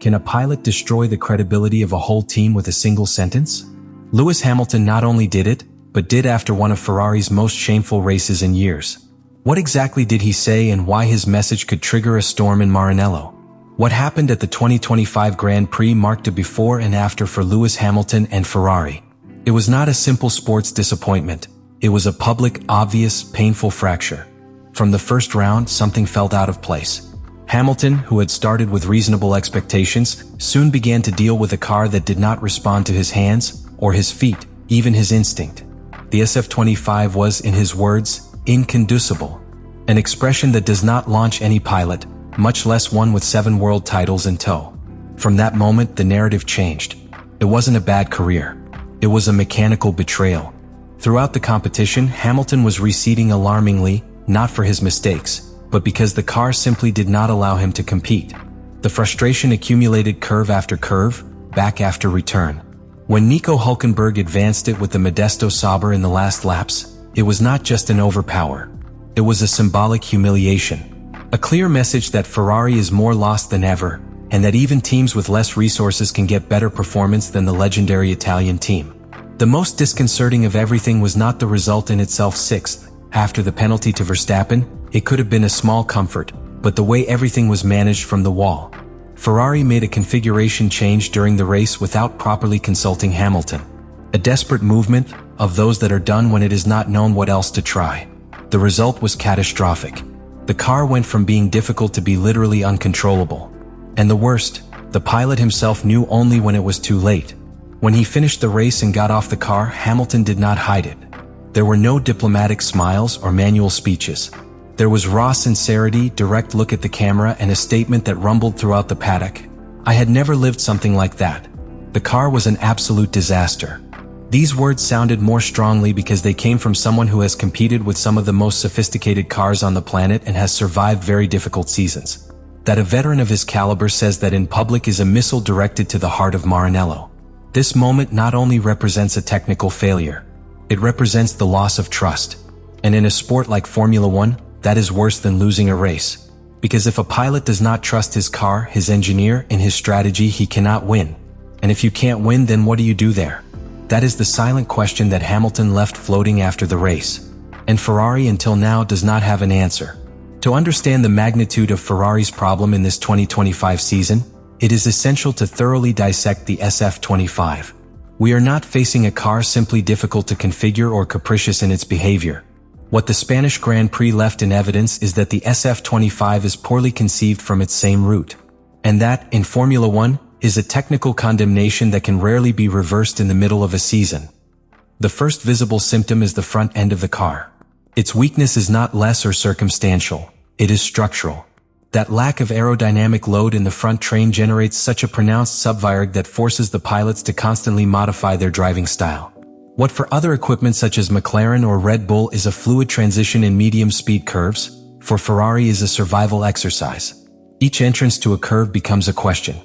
Can a pilot destroy the credibility of a whole team with a single sentence? Lewis Hamilton not only did it, but did after one of Ferrari's most shameful races in years. What exactly did he say and why his message could trigger a storm in Maranello? What happened at the 2025 Grand Prix marked a before and after for Lewis Hamilton and Ferrari. It was not a simple sports disappointment. It was a public, obvious, painful fracture. From the first round, something felt out of place. Hamilton, who had started with reasonable expectations, soon began to deal with a car that did not respond to his hands, or his feet, even his instinct. The SF25 was, in his words, inconducible. An expression that does not launch any pilot, much less one with 7 world titles in tow. From that moment, the narrative changed. It wasn't a bad career. It was a mechanical betrayal. Throughout the competition, Hamilton was receding alarmingly, not for his mistakes, but because the car simply did not allow him to compete. The frustration accumulated curve after curve, back after return. When Nico Hülkenberg advanced it with the Modesto Sauber in the last laps, it was not just an overpower. It was a symbolic humiliation. A clear message that Ferrari is more lost than ever, and that even teams with less resources can get better performance than the legendary Italian team. The most disconcerting of everything was not the result in itself, sixth. After the penalty to Verstappen, it could have been a small comfort, but the way everything was managed from the wall. Ferrari made a configuration change during the race without properly consulting Hamilton. A desperate movement, of those that are done when it is not known what else to try. The result was catastrophic. The car went from being difficult to be literally uncontrollable. And the worst, the pilot himself knew only when it was too late. When he finished the race and got off the car, Hamilton did not hide it. There were no diplomatic smiles or manual speeches. There was raw sincerity, direct look at the camera, and a statement that rumbled throughout the paddock. I had never lived something like that. The car was an absolute disaster. These words sounded more strongly because they came from someone who has competed with some of the most sophisticated cars on the planet and has survived very difficult seasons. That a veteran of his caliber says that in public is a missile directed to the heart of Maranello. This moment not only represents a technical failure, it represents the loss of trust. And in a sport like Formula One, that is worse than losing a race. Because if a pilot does not trust his car, his engineer, and his strategy, he cannot win. And if you can't win, then what do you do there? That is the silent question that Hamilton left floating after the race. And Ferrari until now does not have an answer. To understand the magnitude of Ferrari's problem in this 2025 season, it is essential to thoroughly dissect the SF25. We are not facing a car simply difficult to configure or capricious in its behavior. What the Spanish Grand Prix left in evidence is that the SF25 is poorly conceived from its same root. And that, in Formula One, is a technical condemnation that can rarely be reversed in the middle of a season. The first visible symptom is the front end of the car. Its weakness is not less or circumstantial, it is structural. That lack of aerodynamic load in the front train generates such a pronounced subvirage that forces the pilots to constantly modify their driving style. What for other equipment such as McLaren or Red Bull is a fluid transition in medium-speed curves, for Ferrari is a survival exercise. Each entrance to a curve becomes a question.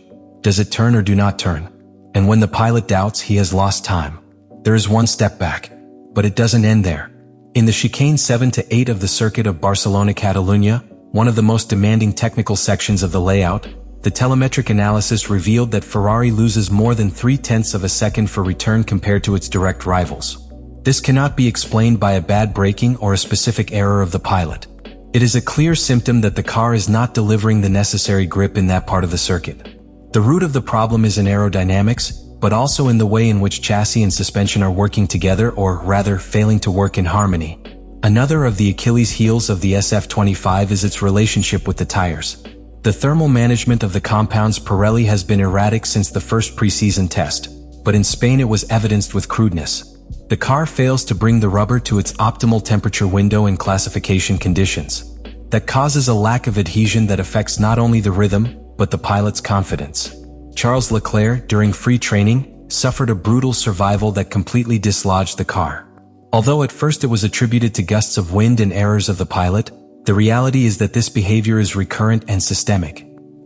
Does it turn or do not turn? And when the pilot doubts, he has lost time. There is one step back. But it doesn't end there. In the chicane 7 to 8 of the Circuit of Barcelona-Catalunya, one of the most demanding technical sections of the layout, the telemetric analysis revealed that Ferrari loses more than 0.3 of a second for return compared to its direct rivals. This cannot be explained by a bad braking or a specific error of the pilot. It is a clear symptom that the car is not delivering the necessary grip in that part of the circuit. The root of the problem is in aerodynamics, but also in the way in which chassis and suspension are working together, or rather failing to work in harmony. Another of the Achilles heels of the SF25 is its relationship with the tires. The thermal management of the compounds Pirelli has been erratic since the first preseason test, but in Spain it was evidenced with crudeness. The car fails to bring the rubber to its optimal temperature window in classification conditions. That causes a lack of adhesion that affects not only the rhythm, but the pilot's confidence. Charles Leclerc, during free training, suffered a brutal survival that completely dislodged the car. Although at first it was attributed to gusts of wind and errors of the pilot, the reality is that this behavior is recurrent and systemic.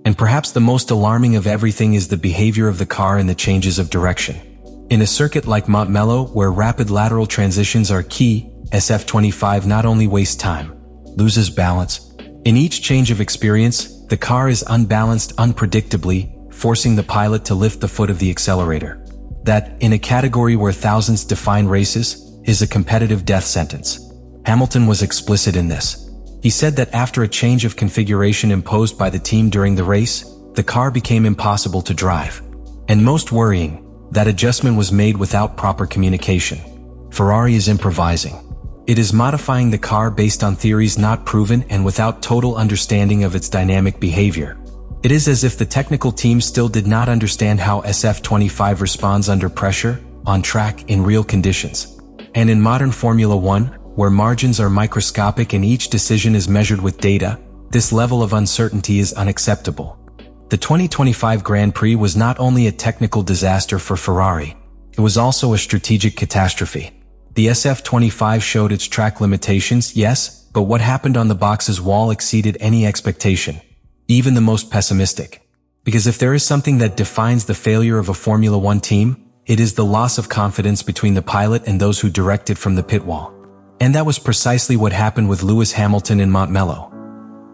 And perhaps the most alarming of everything is the behavior of the car in the changes of direction. In a circuit like Montmello, where rapid lateral transitions are key, SF25 not only wastes time, loses balance. In each change of experience, the car is unbalanced unpredictably, forcing the pilot to lift the foot of the accelerator. That, in a category where thousands define races, is a competitive death sentence. Hamilton was explicit in this. He said that after a change of configuration imposed by the team during the race, the car became impossible to drive. And most worrying, that adjustment was made without proper communication. Ferrari is improvising. It is modifying the car based on theories not proven and without total understanding of its dynamic behavior. It is as if the technical team still did not understand how SF25 responds under pressure, on track, in real conditions. And in modern Formula One, where margins are microscopic and each decision is measured with data, this level of uncertainty is unacceptable. The 2025 Grand Prix was not only a technical disaster for Ferrari, it was also a strategic catastrophe. The SF25 showed its track limitations, yes, but what happened on the box's wall exceeded any expectation, even the most pessimistic. Because if there is something that defines the failure of a Formula One team, it is the loss of confidence between the pilot and those who direct it from the pit wall. And that was precisely what happened with Lewis Hamilton in Montmello.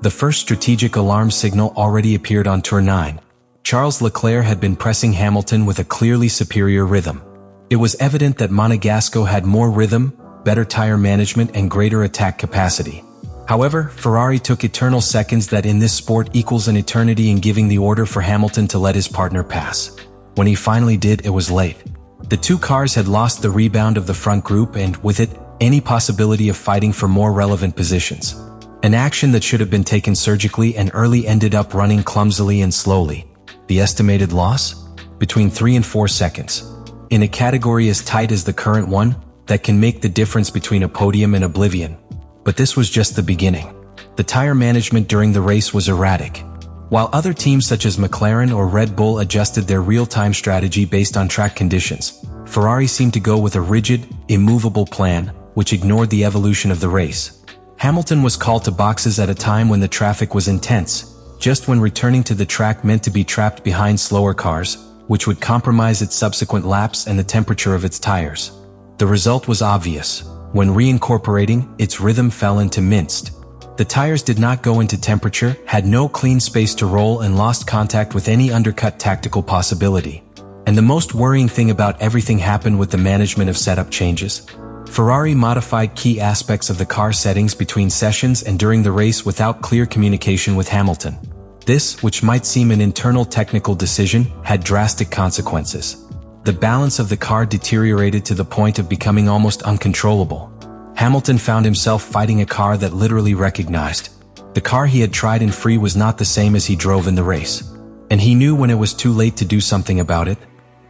The first strategic alarm signal already appeared on Turn 9. Charles Leclerc had been pressing Hamilton with a clearly superior rhythm. It was evident that Monegasco had more rhythm, better tire management, and greater attack capacity. However, Ferrari took eternal seconds that in this sport equals an eternity in giving the order for Hamilton to let his partner pass. When he finally did, it was late. The two cars had lost the rebound of the front group and, with it, any possibility of fighting for more relevant positions. An action that should have been taken surgically and early ended up running clumsily and slowly. The estimated loss? Between 3 and 4 seconds. In a category as tight as the current one, that can make the difference between a podium and oblivion. But this was just the beginning. The tire management during the race was erratic. While other teams such as McLaren or Red Bull adjusted their real-time strategy based on track conditions, Ferrari seemed to go with a rigid, immovable plan, which ignored the evolution of the race. Hamilton was called to boxes at a time when the traffic was intense, just when returning to the track meant to be trapped behind slower cars, which would compromise its subsequent laps and the temperature of its tires. The result was obvious. When reincorporating, its rhythm fell into minced. The tires did not go into temperature, had no clean space to roll, and lost contact with any undercut tactical possibility. And the most worrying thing about everything happened with the management of setup changes. Ferrari modified key aspects of the car settings between sessions and during the race without clear communication with Hamilton. This, which might seem an internal technical decision, had drastic consequences. The balance of the car deteriorated to the point of becoming almost uncontrollable. Hamilton found himself fighting a car that literally recognized. The car he had tried in free was not the same as he drove in the race. And he knew when it was too late to do something about it.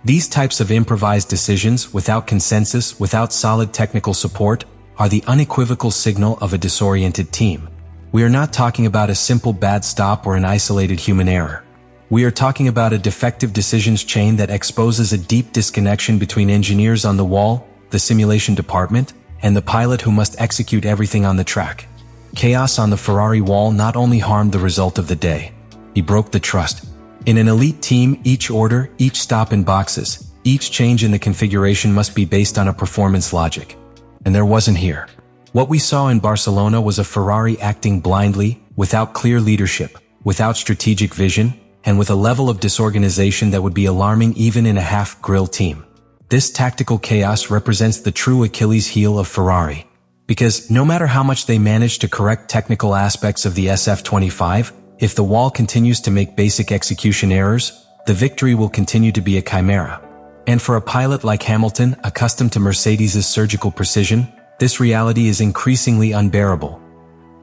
These types of improvised decisions, without consensus, without solid technical support, are the unequivocal signal of a disoriented team. We are not talking about a simple bad stop or an isolated human error. We are talking about a defective decisions chain that exposes a deep disconnection between engineers on the wall, the simulation department, and the pilot who must execute everything on the track. Chaos on the Ferrari wall not only harmed the result of the day, it broke the trust. In an elite team, each order, each stop in boxes, each change in the configuration must be based on a performance logic. And there wasn't here. What we saw in Barcelona was a Ferrari acting blindly, without clear leadership, without strategic vision, and with a level of disorganization that would be alarming even in a half-grilled team. This tactical chaos represents the true Achilles heel of Ferrari. Because no matter how much they manage to correct technical aspects of the SF25, if the wall continues to make basic execution errors, the victory will continue to be a chimera. And for a pilot like Hamilton, accustomed to Mercedes' surgical precision, this reality is increasingly unbearable.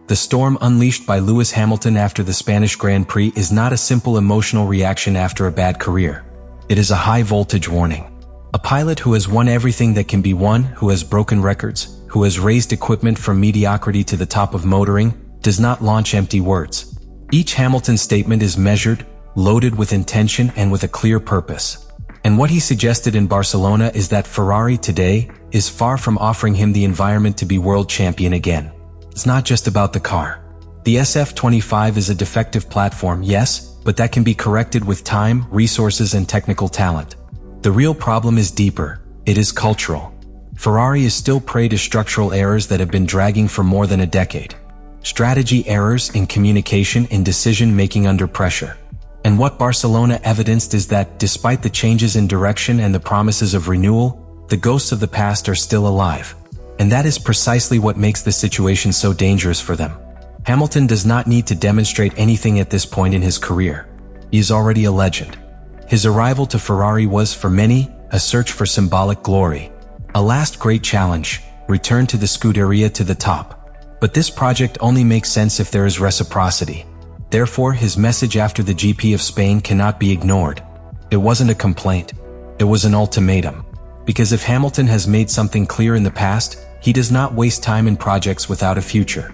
The storm unleashed by Lewis Hamilton after the Spanish Grand Prix is not a simple emotional reaction after a bad career. It is a high-voltage warning. A pilot who has won everything that can be won, who has broken records, who has raised equipment from mediocrity to the top of motoring, does not launch empty words. Each Hamilton statement is measured, loaded with intention and with a clear purpose. And what he suggested in Barcelona is that Ferrari today is far from offering him the environment to be world champion again. It's not just about the car. The SF25 is a defective platform, yes, but that can be corrected with time, resources, and technical talent. The real problem is deeper. It is cultural. Ferrari is still prey to structural errors that have been dragging for more than a decade. Strategy errors in communication, in decision-making under pressure. And what Barcelona evidenced is that, despite the changes in direction and the promises of renewal, the ghosts of the past are still alive. And that is precisely what makes the situation so dangerous for them. Hamilton does not need to demonstrate anything at this point in his career. He is already a legend. His arrival to Ferrari was, for many, a search for symbolic glory. A last great challenge, return to the Scuderia to the top. But this project only makes sense if there is reciprocity. Therefore, his message after the GP of Spain cannot be ignored. It wasn't a complaint. It was an ultimatum. Because if Hamilton has made something clear in the past, he does not waste time in projects without a future.